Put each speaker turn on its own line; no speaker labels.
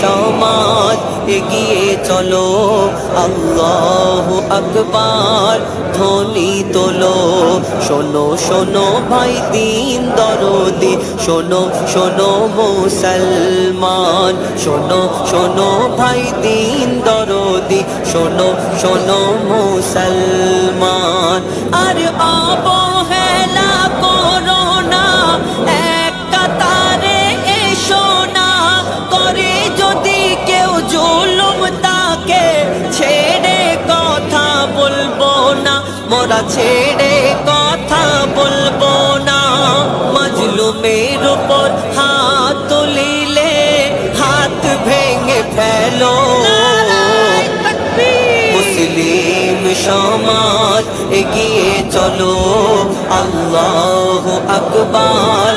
সমাজ এগিয়ে চলো, আল্লাহু আকবার ধ্বনি তোলো। শোনো শোনো ভাই দিন দরদি, শোনো শোনো মুসলমান, শোনো শোনো ভাই দিন দরদি, শোনো শোনো মুসলমান। আর অবহেলা করো না, এক কাতারে এসো না, করে যদি কেউ জুলুম তাকে ছেড়ে কথা বলবো না, মোরা ছেড়ে কথা বলবো না। মাজলুমের উপর হাত তুলিলে হাত ভেঙে ফেলো। মুসলিম সমাজ এগিয়ে চলো, আল্লাহু আকবার